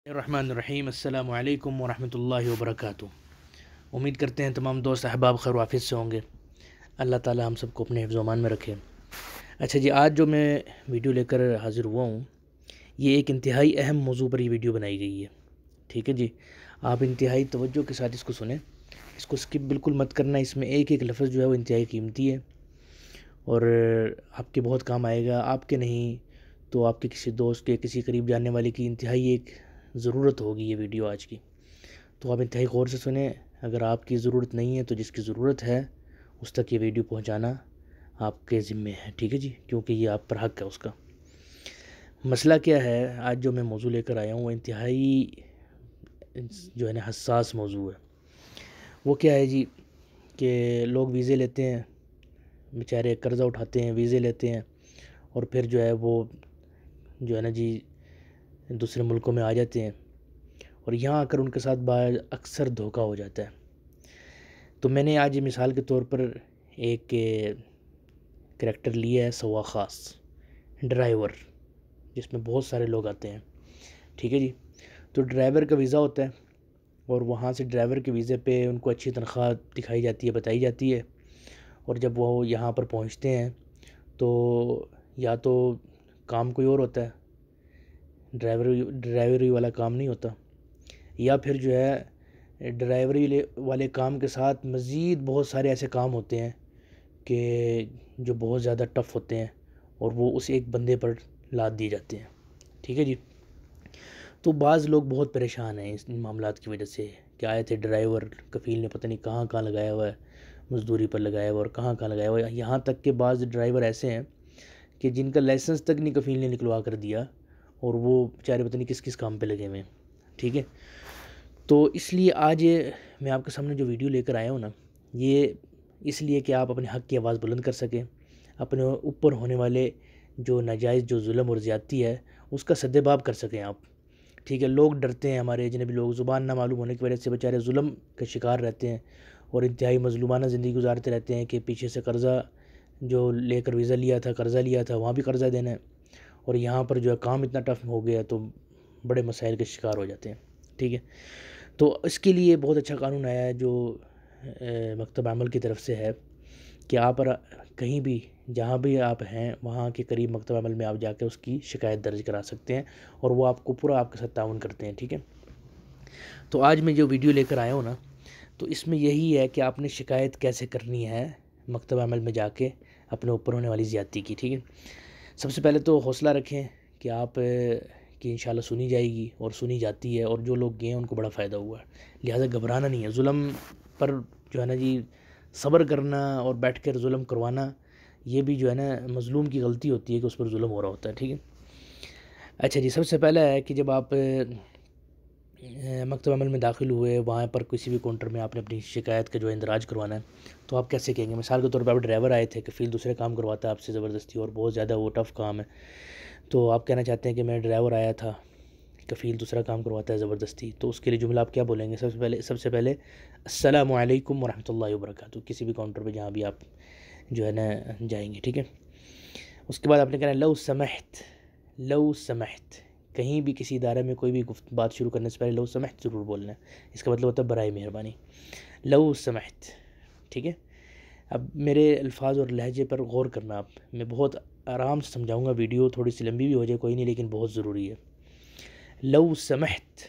الرحمن الرحیم السلام علیکم ورحمۃ اللہ وبرکاتہ۔ امید کرتے ہیں تمام دوست احباب خیر و عافیت سے ہوں گے۔ اللہ تعالی ہم سب کو اپنے حفظ و امان میں رکھے۔ اچھا جی، آج جو میں ویڈیو لے کر حاضر ہوا ہوں، یہ ایک انتہائی اہم موضوع پر یہ ویڈیو بنائی گئی ہے، ٹھیک ہے جی۔ آپ انتہائی توجہ کے ساتھ اس کو سنیں، اس کو سکپ بالکل مت کرنا۔ اس میں ایک ایک لفظ جو ہے وہ انتہائی قیمتی ہے اور آپ کے بہت کام آئے گا۔ آپ کے نہیں تو آپ کے کسی دوست کے، کسی قریب جاننے والے کی انتہائی ایک ضرورت ہوگی یہ ویڈیو آج کی، تو آپ انتہائی غور سے سنیں۔ اگر آپ کی ضرورت نہیں ہے تو جس کی ضرورت ہے اس تک یہ ویڈیو پہنچانا آپ کے ذمے ہے، ٹھیک ہے جی، کیونکہ یہ آپ پر حق ہے اس کا۔ مسئلہ کیا ہے، آج جو میں موضوع لے کر آیا ہوں وہ انتہائی جو ہے نا حساس موضوع ہے۔ وہ کیا ہے جی کہ لوگ ویزے لیتے ہیں، بیچارے قرضہ اٹھاتے ہیں، ویزے لیتے ہیں اور پھر جو ہے وہ جو ہے نا جی دوسرے ملکوں میں آ جاتے ہیں اور یہاں آ کر ان کے ساتھ اکثر دھوکہ ہو جاتا ہے۔ تو میں نے آج مثال کے طور پر ایک کریکٹر لیا ہے، سوا خاص ڈرائیور، جس میں بہت سارے لوگ آتے ہیں، ٹھیک ہے جی۔ تو ڈرائیور کا ویزا ہوتا ہے اور وہاں سے ڈرائیور کے ویزے پہ ان کو اچھی تنخواہ دکھائی جاتی ہے، بتائی جاتی ہے، اور جب وہ یہاں پر پہنچتے ہیں تو یا تو کام کوئی اور ہوتا ہے، ڈرائیوری والا کام نہیں ہوتا، یا پھر جو ہے ڈرائیوری والے کام کے ساتھ مزید بہت سارے ایسے کام ہوتے ہیں کہ جو بہت زیادہ ٹف ہوتے ہیں اور وہ اس ایک بندے پر لاد دیے جاتے ہیں، ٹھیک ہے جی۔ تو بعض لوگ بہت پریشان ہیں اس معاملات کی وجہ سے کہ آئے تھے ڈرائیور، کفیل نے پتہ نہیں کہاں کہاں لگایا ہوا ہے، مزدوری پر لگایا ہوا اور کہاں کہاں لگایا ہوا ہے۔ یہاں تک کہ بعض ڈرائیور ایسے ہیں کہ جن کا لائسنس تک نہیں کفیل نے نکلوا کر دیا اور وہ بیچارے پتہ نہیں کس کس کام پہ لگے ہوئے ہیں، ٹھیک ہے۔ تو اس لیے آج میں آپ کے سامنے جو ویڈیو لے کر آیا ہوں نا، یہ اس لیے کہ آپ اپنے حق کی آواز بلند کر سکیں، اپنے اوپر ہونے والے جو ناجائز جو ظلم اور زیادتی ہے اس کا سدباب کر سکیں آپ، ٹھیک ہے۔ لوگ ڈرتے ہیں، ہمارے اجنبی لوگ زبان نہ معلوم ہونے کی وجہ سے بیچارے ظلم کا شکار رہتے ہیں اور انتہائی مظلومانہ زندگی گزارتے رہتے ہیں کہ پیچھے سے قرضہ جو لے کر ویزا لیا تھا، قرضہ لیا تھا، وہاں بھی قرضہ دینا ہے اور یہاں پر جو ہے کام اتنا ٹف ہو گیا تو بڑے مسائل کے شکار ہو جاتے ہیں، ٹھیک ہے۔ تو اس کے لیے بہت اچھا قانون آیا ہے جو مکتب عمل کی طرف سے ہے کہ آپ کہیں بھی جہاں بھی آپ ہیں وہاں کے قریب مکتب عمل میں آپ جا کے اس کی شکایت درج کرا سکتے ہیں اور وہ آپ کو پورا آپ کے ساتھ تعاون کرتے ہیں، ٹھیک ہے۔ تو آج میں جو ویڈیو لے کر آیا ہوں نا، تو اس میں یہی ہے کہ آپ نے شکایت کیسے کرنی ہے مکتب عمل میں جا کے اپنے اوپر ہونے والی زیادتی کی، ٹھیک ہے۔ سب سے پہلے تو حوصلہ رکھیں کہ آپ کی انشاءاللہ سنی جائے گی اور سنی جاتی ہے، اور جو لوگ گئے ہیں ان کو بڑا فائدہ ہوا ہے، لہٰذا گھبرانا نہیں ہے۔ ظلم پر جو ہے نا جی صبر کرنا اور بیٹھ کر ظلم کروانا، یہ بھی جو ہے نا مظلوم کی غلطی ہوتی ہے کہ اس پر ظلم ہو رہا ہوتا ہے، ٹھیک ہے۔ اچھا جی، سب سے پہلا ہے کہ جب آپ مکتب عمل میں داخل ہوئے، وہاں پر کسی بھی کاؤنٹر میں آپ نے اپنی شکایت کا جو اندراج کروانا ہے، تو آپ کیسے کہیں گے؟ مثال کے طور پر آپ ڈرائیور آئے تھے، کفیل دوسرے کام کرواتا ہے آپ سے زبردستی اور بہت زیادہ وہ ٹف کام ہے، تو آپ کہنا چاہتے ہیں کہ میں ڈرائیور آیا تھا، کفیل دوسرا کام کرواتا ہے زبردستی، تو اس کے لیے جملہ آپ کیا بولیں گے؟ سب سے پہلے السلام علیکم ورحمۃ اللہ وبرکاتہ، کسی بھی کاؤنٹر پہ جہاں بھی آپ جو ہے نا جائیں گے، ٹھیک ہے۔ اس کے بعد آپ نے کہنا لو سمحت، کہیں بھی کسی ادارے میں کوئی بھی بات شروع کرنے سے پہلے لو سمحت ضرور بولنا ہے، اس کا مطلب ہوتا ہے برائے مہربانی، لو سمحت، ٹھیک ہے۔ اب میرے الفاظ اور لہجے پر غور کرنا آپ، میں بہت آرام سے سمجھاؤں گا، ویڈیو تھوڑی سی لمبی بھی ہو جائے کوئی نہیں، لیکن بہت ضروری ہے۔ لو سمحت،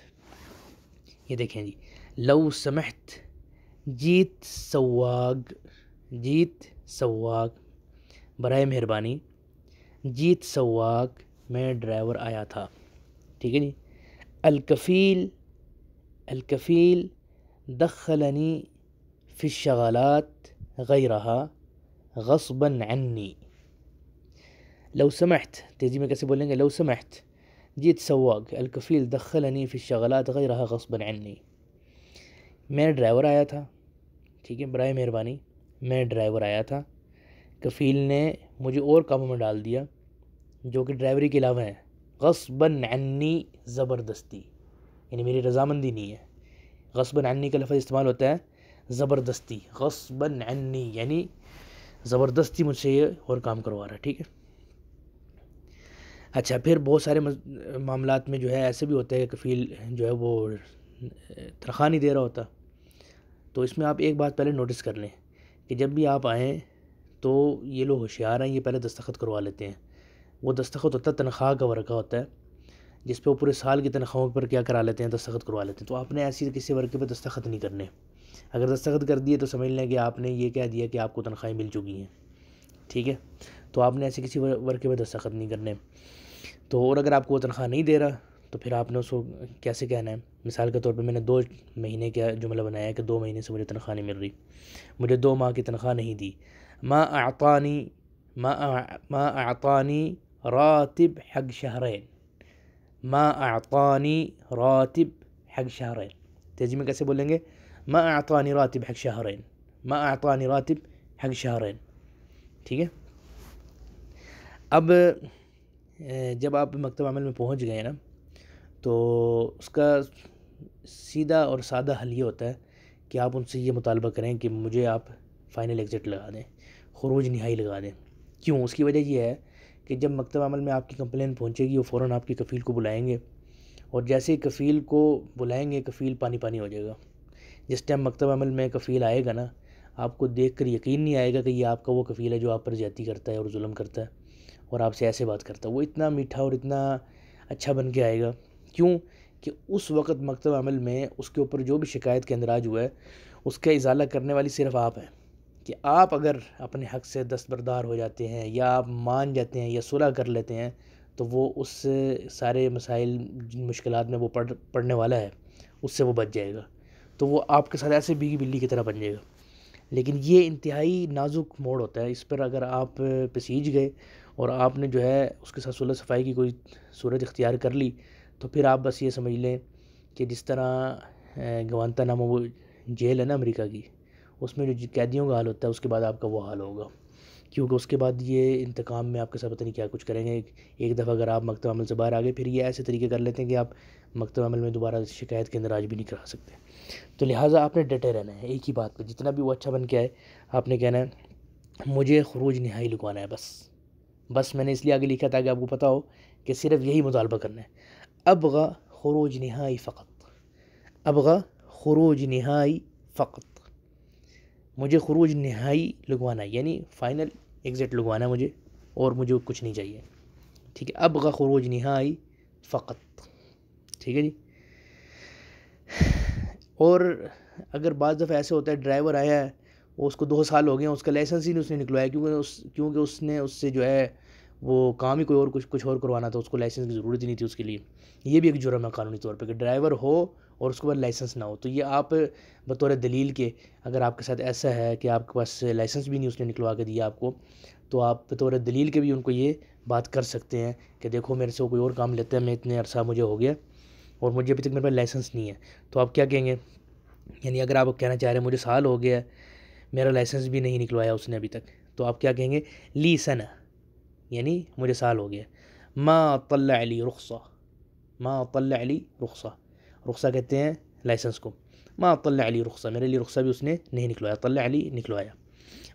یہ دیکھیں جی، لو سمحت، جیت سواگ، برائے مہربانی، جیت سواگ، میں ڈرائیور آیا تھا، ٹھیک ہے جی۔ الکفیل دخلنی فی الشغالات غیرہا غصباً عنی۔ لو سمحت، تیزی میں کیسے بولیں گے؟ لو سمحت، جیت سواق، الکفیل دخلنی فی الشغلات غیرہا غصباً عنی، میں ڈرائیور آیا تھا، ٹھیک ہے، برائے مہربانی میں ڈرائیور آیا تھا، کفیل نے مجھے اور کاموں میں ڈال دیا جو کہ ڈرائیوری کے علاوہ ہیں، غصباً عنی، زبردستی، یعنی میری رضامندی نہیں ہے۔ غصباً عنی کا لفظ استعمال ہوتا ہے زبردستی، غصباً عنی یعنی زبردستی مجھ سے یہ اور کام کروا رہا ہے، ٹھیک ہے۔ اچھا، پھر بہت سارے معاملات میں جو ہے ایسے بھی ہوتا ہے کہ کفیل جو ہے وہ تنخواہ نہیں دے رہا ہوتا. تو اس میں آپ ایک بات پہلے نوٹس کر لیں کہ جب بھی آپ آئیں تو یہ لوگ ہوشیار ہیں، یہ پہلے دستخط کروا لیتے ہیں. وہ دستخط ہوتا ہے تنخواہ کا ورقہ ہوتا ہے جس پہ وہ پورے سال کی تنخواہوں پر کیا کرا لیتے ہیں، دستخط کروا لیتے ہیں. تو آپ نے ایسی کسی ورقے پہ دستخط نہیں کرنے. اگر دستخط کر دیے تو سمجھ لیں کہ آپ نے یہ کہہ دیا کہ آپ کو تنخواہیں مل چکی ہیں. ٹھیک ہے، تو آپ نے ایسے کسی ورقے پہ دستخط نہیں کرنے. تو اور اگر آپ کو وہ تنخواہ نہیں دے رہا تو پھر آپ نے اس کو کیسے کہنا ہے. مثال کے طور پہ میں نے 2 مہینے کا جملہ بنایا ہے کہ 2 مہینے سے مجھے تنخواہ نہیں مل رہی، مجھے 2 ماہ کی تنخواہ نہیں دی. ما اعطانی ما اعطانی راتب حق شہرین. ما اعطانی راتب حق شہرین. تیزی میں کیسے بولیں گے؟ ما اعطانی راتب حق شہرین. ما اعطانی راتب حق شہرین. ٹھیک ہے. اب جب آپ مکتب عمل میں پہنچ گئے نا تو اس کا سیدھا اور سادہ حل یہ ہوتا ہے کہ آپ ان سے یہ مطالبہ کریں کہ مجھے آپ فائنل ایگزٹ لگا دیں، خروج نہائی لگا دیں. کیوں؟ اس کی وجہ یہ ہے کہ جب مکتب عمل میں آپ کی کمپلین پہنچے گی وہ فوراً آپ کی کفیل کو بلائیں گے، اور جیسے ہی کفیل کو بلائیں گے کفیل پانی پانی ہو جائے گا. جس ٹائم مکتب عمل میں کفیل آئے گا نا، آپ کو دیکھ کر یقین نہیں آئے گا کہ یہ آپ کا وہ کفیل ہے جو آپ پر زیادتی کرتا ہے اور ظلم کرتا ہے اور آپ سے ایسے بات کرتا ہے. وہ اتنا میٹھا اور اتنا اچھا بن کے آئے گا. کیوں؟ کہ اس وقت مکتب عمل میں اس کے اوپر جو بھی شکایت کا اندراج ہوا ہے اس کا ازالہ کرنے والی صرف آپ ہیں. کہ آپ اگر اپنے حق سے دستبردار ہو جاتے ہیں یا آپ مان جاتے ہیں یا صلح کر لیتے ہیں تو وہ اس سارے مسائل جن مشکلات میں وہ پڑھنے والا ہے اس سے وہ بچ جائے گا. تو وہ آپ کے ساتھ ایسے بھیگی بلی کی طرح بن جائے گا. لیکن یہ انتہائی نازک موڑ ہوتا ہے. اس پر اگر آپ پسیج گئے اور آپ نے جو ہے اس کے ساتھ صلح صفائی کی کوئی صورت اختیار کر لی تو پھر آپ بس یہ سمجھ لیں کہ جس طرح گوانتا نامو وہ جیل ہے نا امریکہ کی، اس میں جو قیدیوں کا حال ہوتا ہے اس کے بعد آپ کا وہ حال ہوگا. کیونکہ اس کے بعد یہ انتقام میں آپ کے ساتھ پتہ نہیں کیا کچھ کریں گے. ایک دفعہ اگر آپ مکتب عمل سے باہر آ گئے پھر یہ ایسے طریقے کر لیتے ہیں کہ آپ مکتب عمل میں دوبارہ شکایت کے اندراج بھی نہیں کرا سکتے. تو لہٰذا آپ نے ڈٹے رہنا ہے ایک ہی بات پہ. جتنا بھی وہ اچھا بن کے آئے آپ نے کہنا ہے مجھے خروج نہائی لکھوانا ہے. بس میں نے اس لیے آگے لکھا تاکہ آپ کو پتہ ہو کہ صرف یہی مطالبہ کرنا ہے. ابغى خروج نہائی فقط. ابغى خروج نہائی فقط. مجھے خروج نہائی لگوانا ہے، یعنی فائنل ایگزٹ لگوانا ہے مجھے، اور مجھے کچھ نہیں چاہیے. ٹھیک ہے. ابغى خروج نہائی فقط. ٹھیک ہے جی. اور اگر بعض دفعہ ایسے ہوتا ہے ڈرائیور آیا ہے وہ اس کو 2 سال ہو گئے ہیں، اس کا لائسنس ہی نہیں اس نے نکلوایا کیونکہ اس نے اس سے جو ہے وہ کام ہی کوئی اور کچھ اور کروانا تھا، اس کو لائسنس کی ضرورت ہی نہیں تھی اس کے لیے. یہ بھی ایک جرم ہے قانونی طور پہ کہ ڈرائیور ہو اور اس کے بعد لائسنس نہ ہو. تو یہ آپ بطور دلیل کے اگر آپ کے ساتھ ایسا ہے کہ آپ کے پاس لائسنس بھی نہیں اس نے نکلوا کے دیا آپ کو، تو آپ بطور دلیل کے بھی ان کو یہ بات کر سکتے ہیں کہ دیکھو میرے سے وہ کوئی اور کام لیتا ہے، میں اتنے عرصہ مجھے ہو گیا اور مجھے ابھی تک میرے پاس لائسنس نہیں ہے. تو آپ کیا کہیں گے؟ یعنی اگر آپ کہنا چاہ رہے ہیں مجھے سال ہو گیا میرا لائسنس بھی نہیں نکلوایا اس نے ابھی تک، تو آپ کیا کہیں گے؟ لی سنہ، یعنی مجھے سال ہو گیا. ما طلع لی رخصہ. ما طلع لی رخصہ. رخصہ کہتے ہیں لائسنس کو. ما طلع لی رخصہ، میرے لیے رخصہ بھی اس نے نہیں نکلوایا. طلع لی نکلوایا،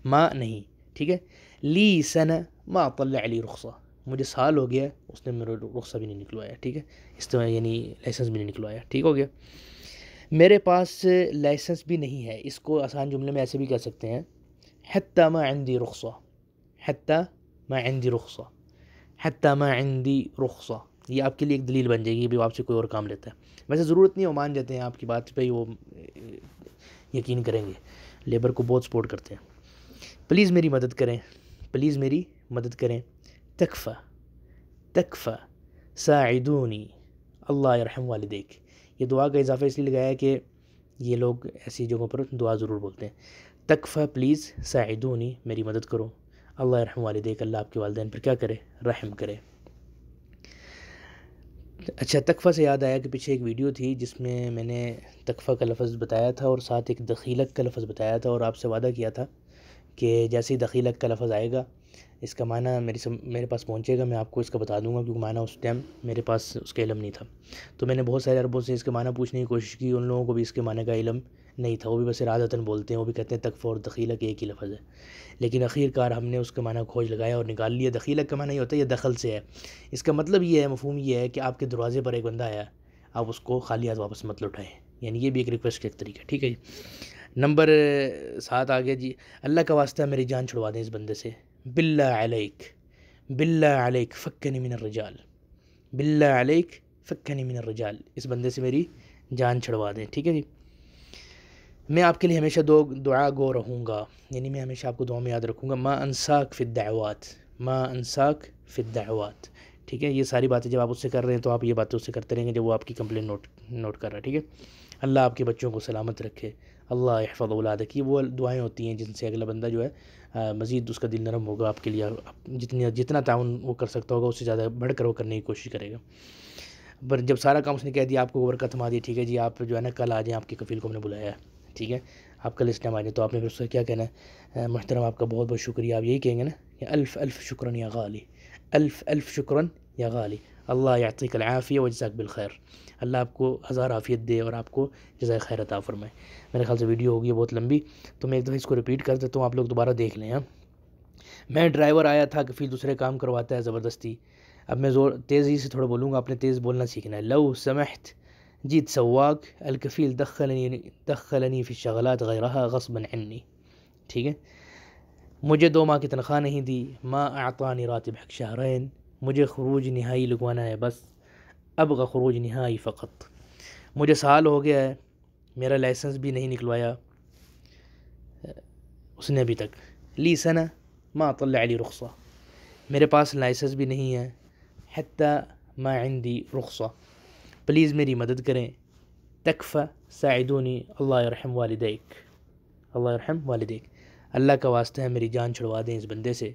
ما نہیں. ٹھیک ہے. لی سنہ ما طلع لی رخصہ. مجھے سال ہو گیا اس نے میرا رخصہ بھی نہیں نکلوایا. ٹھیک ہے. اس طرح یعنی لائسنس بھی نہیں نکلوایا. ٹھیک ہو گیا. میرے پاس لائسنس بھی نہیں ہے، اس کو آسان جملے میں ایسے بھی کہہ سکتے ہیں حتی ما عندي رخصہ. حتی ما عندي رخصہ. حتی ما عندي رخصہ. یہ آپ کے لیے ایک دلیل بن جائے گی بھی آپ سے کوئی اور کام لیتا ہے. ویسے ضرورت نہیں ہے، وہ مان جاتے ہیں آپ کی بات پہ ہی، وہ یقین کریں گے. لیبر کو بہت سپورٹ کرتے ہیں. پلیز میری مدد کریں، پلیز میری مدد کریں. تکفى تکفى ساعدونی اللہ یرحم والدیک. یہ دعا کا اضافہ اس لیے لگایا ہے کہ یہ لوگ ایسی جگہوں پر دعا ضرور بولتے ہیں. تکفى پلیز ساعدونی میری مدد کرو. اللہ یرحم والدیک، اللہ آپ کے والدین پر کیا کرے؟ رحم کرے. اچھا، تکفہ سے یاد آیا کہ پیچھے ایک ویڈیو تھی جس میں نے تکفہ کا لفظ بتایا تھا اور ساتھ ایک دخیلک کا لفظ بتایا تھا، اور آپ سے وعدہ کیا تھا کہ جیسے ہی دخیلک کا لفظ آئے گا اس کا معنی میرے پاس پہنچے گا، میں آپ کو اس کا بتا دوں گا، کیونکہ معنی اس ٹائم میرے پاس اس کا علم نہیں تھا۔ تو میں نے بہت سارے عربوں سے اس کے معنی پوچھنے کی کوشش کی، ان لوگوں کو بھی اس کے معنی کا علم نہیں تھا، وہ بھی بس ارادتاً بولتے ہیں، وہ بھی کہتے ہیں تکفہ اور دخیلہ کے ایک ہی لفظ ہے، لیکن آخر کار ہم نے اس کے معنی کھوج لگایا اور نکال لیا۔ دخیلہ کا معنی یہ ہوتا ہے یہ دخل سے ہے، اس کا مطلب یہ ہے، مفہوم یہ ہے کہ آپ کے دروازے پر ایک بندہ آیا، آپ اس کو خالی ہاتھ واپس مت لوٹائیں، یعنی یہ بھی ایک ریکویسٹ کا ایک طریقہ ہے، ٹھیک ہے جی۔ نمبر 7 آگے جی، اللہ کا واسطہ میری جان چھڑوا دیں اس بندے سے، باللہ علیک، باللہ علیک فکنی من الرجال، باللہ علیک فکنی من الرجال، اس بندے سے میری جان چھڑوا دیں، ٹھیک ہے جی۔ میں آپ کے لیے ہمیشہ دعا گو رہوں گا، یعنی میں ہمیشہ آپ کو دعا میں یاد رکھوں گا، ما انساک فی الدعوات، ما انساک فی الدعوات، ٹھیک ہے۔ یہ ساری باتیں جب آپ اس سے کر رہے ہیں تو آپ یہ باتیں اس سے کرتے رہیں گے جب وہ آپ کی کمپلین نوٹ کر رہا ہے، ٹھیک ہے۔ اللہ آپ کے بچوں کو سلامت رکھے، اللہ یحفظ اولادک، یہ وہ دعائیں ہوتی ہیں جن سے اگلا بندہ جو ہے مزید اس کا دل نرم ہوگا آپ کے لیے، جتنا تعاون وہ کر سکتا ہوگا اس سے زیادہ بڑھ کر وہ کرنے کی کوشش کرے گا۔ پر جب سارا کام اس نے کہہ دیا، آپ کو برکت تھما دی، ٹھیک ہے جی، آپ جو ہے نا کل آ جائیں، آپ کے کفیل کو ہم نے بلایا ہے، ٹھیک ہے، آپ کل اس ٹائم آ جائیں، تو آپ نے پھر اس سے کیا کہنا ہے، محترم آپ کا بہت بہت شکریہ، آپ یہی کہیں گے نا کہ الف الف شکراً یا غالی، الف الف شکراً یا غالی، اللہ یعطیک العافیہ وجزاک بالخیر، اللہ آپ کو ہزار عافیت دے اور آپ کو جزائے خیر عطا فرمائے۔ میرے خیال سے ویڈیو ہوگی بہت لمبی، تو میں ایک دفعہ اس کو ریپیٹ کر دیتا ہوں، آپ لوگ دوبارہ دیکھ لیں۔ میں ڈرائیور آیا تھا، کفیل دوسرے کام کرواتا ہے زبردستی، اب میں تیزی سے تھوڑا بولوں گا، آپ نے تیز بولنا سیکھنا ہے۔ لو سمحت جیت سواق الکفیل دخلنی فی الشغلات غیرها غصبا عنی، ٹھیک ہے۔ مجھے 2 ماہ کی تنخواہ نہیں دی، ما اعطانی راتب حق شہرین، مجھے خروج نہائی لگوانا ہے بس، ابغى خروج نہائی فقط، مجھے سال ہو گیا ہے، میرا لائسنس بھی نہیں نکلوایا اس نے ابھی تک، لی سنہ ما طلع علی رخصہ، میرے پاس لائسنس بھی نہیں ہے، حتی ما عندي رخصہ، پلیز میری مدد کریں، تکفہ ساعدونی اللہ یرحم والدیک، اللہ یرحم والدیک، اللہ کا واسطہ ہے میری جان چھڑوا دیں اس بندے سے،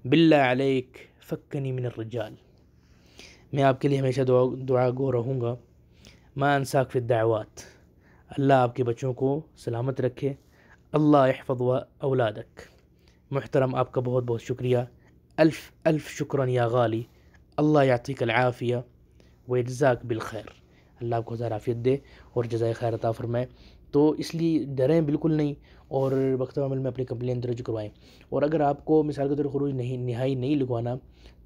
باللہ علیک فکنی من الرجال، میں آپ کے لیے ہمیشہ دعا گو رہوں گا، ما انساک فی الدعوات، اللہ آپ کے بچوں کو سلامت رکھے، اللہ یحفظ اولادک، محترم آپ کا بہت بہت شکریہ، الف الف شکراً یا غالی، اللہ یعطیک العافیہ ویجزاک بالخیر، اللہ آپ کو ہزار عافیت دے اور جزائے خیر عطا فرمائے۔ تو اس لیے ڈریں بالکل نہیں، اور وقت عمل میں اپنی کمپلین درج کروائیں، اور اگر آپ کو مثال کے طور پر خروج نہائی نہیں لگوانا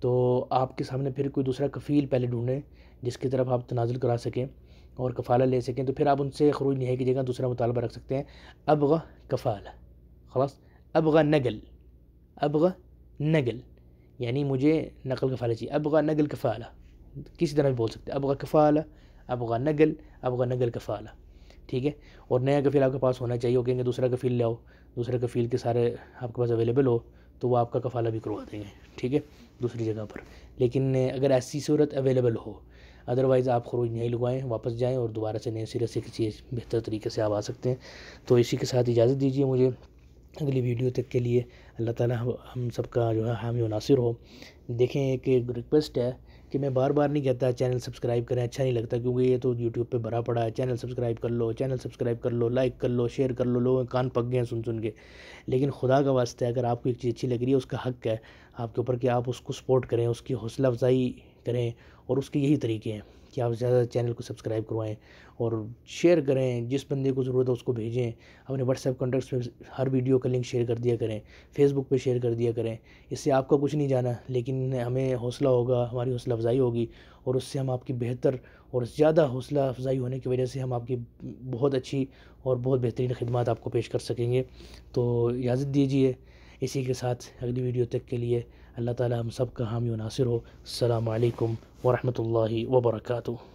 تو آپ کے سامنے پھر کوئی دوسرا کفیل پہلے ڈھونڈیں جس کی طرف آپ تنازل کرا سکیں اور کفالہ لے سکیں، تو پھر آپ ان سے خروج نہائی کی جگہ دوسرا مطالبہ رکھ سکتے ہیں، ابغى کفالہ، خلاص، ابغى نقل، ابغى نقل، یعنی مجھے نقل کفالہ چاہیے، ابغى نقل کفالہ، کسی طرح بھی بول سکتے ہیں، ابغى کفالہ، ابغى نقل، ابغى نقل کفالہ، ٹھیک ہے۔ اور نیا کفیل آپ کے پاس ہونا چاہیے، وہ کہیں گے دوسرا کفیل لے آؤ، دوسرا کفیل کے سارے آپ کے پاس اویلیبل ہو تو وہ آپ کا کفالہ بھی کروا دیں گے، ٹھیک ہے، دوسری جگہ پر، لیکن اگر ایسی صورت اویلیبل ہو، ادروائز آپ خروج نہیں لگوائیں، واپس جائیں اور دوبارہ سے نئے سرے سے کسی بہتر طریقے سے آپ آ سکتے ہیں۔ تو اسی کے ساتھ اجازت دیجیے مجھے، اگلی ویڈیو تک کے لیے اللہ تعالیٰ ہم سب کا جو ہے حامی و ناصر ہو۔ دیکھیں ایک ریکویسٹ ہے کہ میں بار بار نہیں کہتا چینل سبسکرائب کریں، اچھا نہیں لگتا کیونکہ یہ تو یوٹیوب پہ بھرا پڑا ہے، چینل سبسکرائب کر لو، چینل سبسکرائب کر لو، لائک کر لو، شیئر کر لو، لوگوں کے کان پک گئے ہیں سن کے، لیکن خدا کا واسطہ ہے اگر آپ کو ایک چیز اچھی لگ رہی ہے اس کا حق ہے آپ کے اوپر کہ آپ اس کو سپورٹ کریں، اس کی حوصلہ افزائی کریں، اور اس کے یہی طریقے ہیں کہ آپ زیادہ چینل کو سبسکرائب کروائیں اور شیئر کریں، جس بندے کو ضرورت ہے اس کو بھیجیں، اپنے واٹس ایپ کانٹیکٹس پہ ہر ویڈیو کا لنک شیئر کر دیا کریں، فیس بک پہ شیئر کر دیا کریں، اس سے آپ کا کچھ نہیں جانا لیکن ہمیں حوصلہ ہوگا، ہماری حوصلہ افزائی ہوگی، اور اس سے ہم آپ کی بہتر اور زیادہ حوصلہ افزائی ہونے کی وجہ سے ہم آپ کی بہت اچھی اور بہت بہترین خدمات آپ کو پیش کر سکیں گے۔ تو اجازت دیجیے، اسی کے ساتھ اگلی ویڈیو تک کے لیے اللہ تعالیٰ ہم سب کا حامی و ناصر ہو۔ السلام علیکم ورحمۃ اللہ وبرکاتہ۔